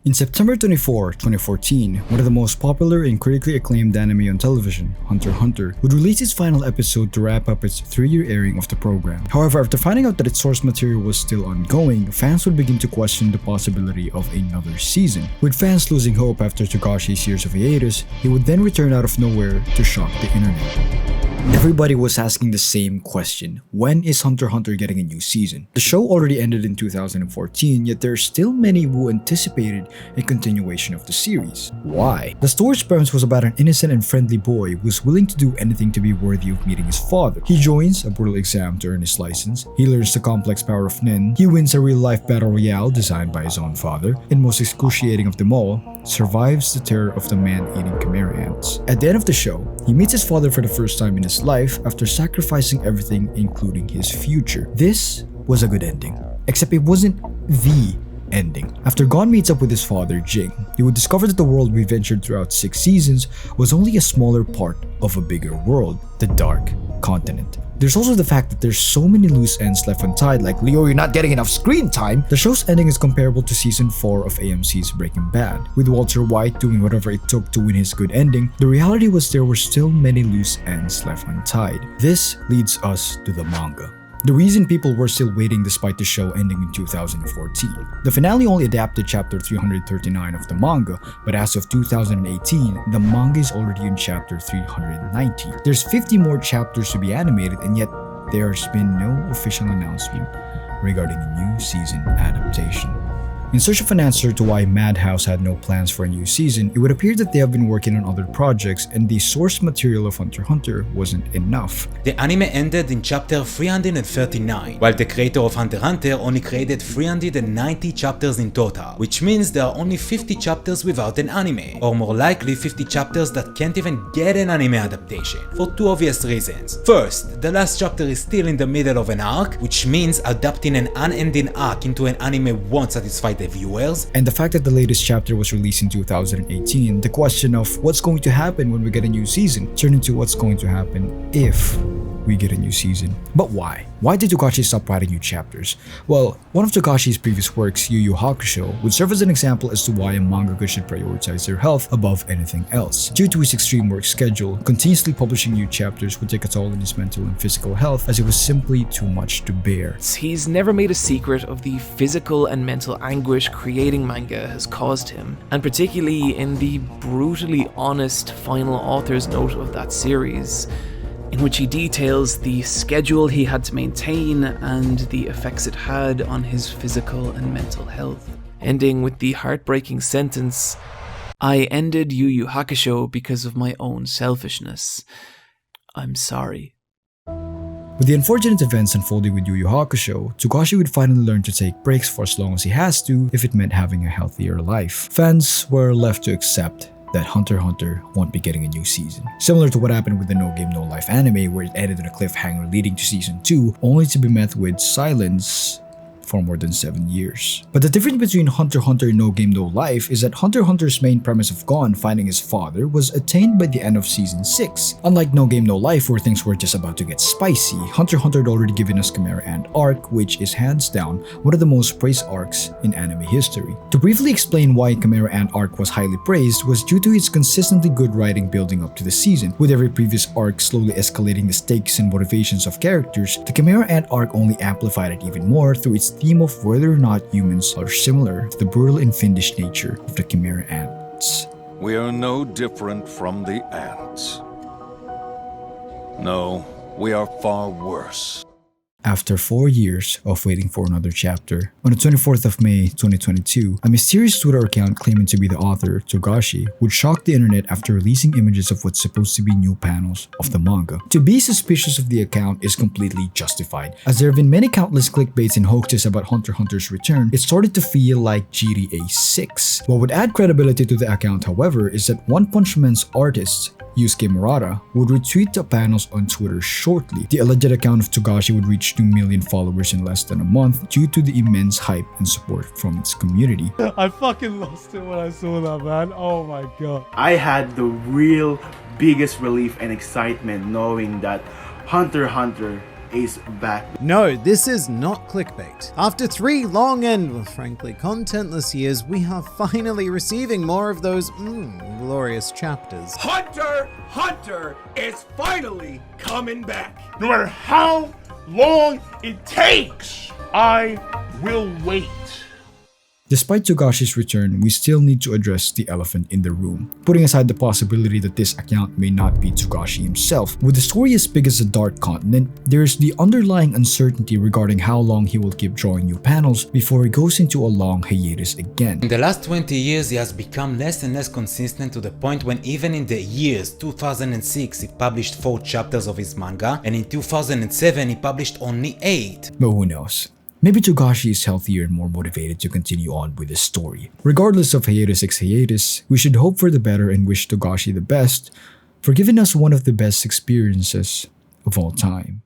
In September 24, 2014, one of the most popular and critically acclaimed anime on television, Hunter x Hunter, would release its final episode to wrap up its 3-year airing of the program. However, after finding out that its source material was still ongoing, fans would begin to question the possibility of another season. With fans losing hope after Togashi's years of hiatus, he would then return out of nowhere to shock the internet. Everybody was asking the same question: when is Hunter x Hunter getting a new season? The show already ended in 2014, yet there are still many who anticipated a continuation of the series. Why? The story's premise was about an innocent and friendly boy who is willing to do anything to be worthy of meeting his father. He joins a brutal exam to earn his license, he learns the complex power of Nen, he wins a real-life battle royale designed by his own father, and most excruciating of them all, survives the terror of the man-eating chimera ants. At the end of the show, he meets his father for the first time in his life after sacrificing everything, including his future. This was a good ending, except it wasn't the ending. After Gon meets up with his father, Jing, he would discover that the world we ventured throughout 6 seasons was only a smaller part of a bigger world, the Dark Continent. There's also the fact that there's so many loose ends left untied, like "Leo, you're not getting enough screen time." The show's ending is comparable to season 4 of AMC's Breaking Bad, with Walter White doing whatever it took to win his good ending. The reality was there were still many loose ends left untied. This leads us to the manga. The reason people were still waiting despite the show ending in 2014. The finale only adapted chapter 339 of the manga, but as of 2018, the manga is already in chapter 390. There's 50 more chapters to be animated, and yet there's been no official announcement regarding a new season adaptation. In search of an answer to why Madhouse had no plans for a new season, it would appear that they have been working on other projects and the source material of Hunter x Hunter wasn't enough. The anime ended in chapter 339, while the creator of Hunter x Hunter only created 390 chapters in total, which means there are only 50 chapters without an anime, or more likely 50 chapters that can't even get an anime adaptation, for 2 obvious reasons. First, the last chapter is still in the middle of an arc, which means adapting an unending arc into an anime won't satisfy the viewers. And the fact that the latest chapter was released in 2018, the question of what's going to happen when we get a new season turned into what's going to happen if we get a new season. But why? Why did Togashi stop writing new chapters? Well, one of Togashi's previous works, Yu Yu Hakusho, would serve as an example as to why a mangaka should prioritize their health above anything else. Due to his extreme work schedule, continuously publishing new chapters would take a toll on his mental and physical health, as it was simply too much to bear. He's never made a secret of the physical and mental anguish creating manga has caused him, and particularly in the brutally honest final author's note of that series, in which he details the schedule he had to maintain and the effects it had on his physical and mental health, ending with the heartbreaking sentence, "I ended Yu Yu Hakusho because of my own selfishness. I'm sorry." With the unfortunate events unfolding with Yu Yu Hakusho, Togashi would finally learn to take breaks for as long as he has to if it meant having a healthier life. Fans were left to accept that Hunter x Hunter won't be getting a new season. Similar to what happened with the No Game No Life anime, where it ended on a cliffhanger leading to season 2, only to be met with silence for more than 7 years. But the difference between Hunter x Hunter and No Game No Life is that Hunter x Hunter's main premise of Gon finding his father was attained by the end of season 6. Unlike No Game No Life, where things were just about to get spicy, Hunter x Hunter had already given us Chimera Ant arc, which is hands down one of the most praised arcs in anime history. To briefly explain why Chimera Ant arc was highly praised was due to its consistently good writing building up to the season, with every previous arc slowly escalating the stakes and motivations of characters. The Chimera Ant arc only amplified it even more through its theme of whether or not humans are similar to the brutal and fiendish nature of the Chimera Ants. We are no different from the ants. No, we are far worse. After 4 years of waiting for another chapter, on the 24th of May 2022, a mysterious Twitter account claiming to be the author, Togashi, would shock the internet after releasing images of what's supposed to be new panels of the manga. To be suspicious of the account is completely justified, as there have been many countless clickbaits and hoaxes about Hunter x Hunter's return. It started to feel like GTA 6. What would add credibility to the account, however, is that One Punch Man's artists, Yusuke Murata, would retweet the panels on Twitter shortly. The alleged account of Togashi would reach 2 million followers in less than a month due to the immense hype and support from its community. I fucking lost it when I saw that, man. Oh my god. I had the real biggest relief and excitement knowing that Hunter x Hunter is back. No, this is not clickbait. After 3 long and, well, frankly, contentless years, we are finally receiving more of those, glorious chapters. Hunter is finally coming back. No matter how long it takes, I will wait. Despite Togashi's return, we still need to address the elephant in the room. Putting aside the possibility that this account may not be Togashi himself, with the story as big as a dark continent, there is the underlying uncertainty regarding how long he will keep drawing new panels before he goes into a long hiatus again. In the last 20 years, he has become less and less consistent to the point when even in the years 2006 he published 4 chapters of his manga, and in 2007 he published only 8. But who knows? Maybe Togashi is healthier and more motivated to continue on with his story. Regardless of hiatus x hiatus, we should hope for the better and wish Togashi the best for giving us one of the best experiences of all time.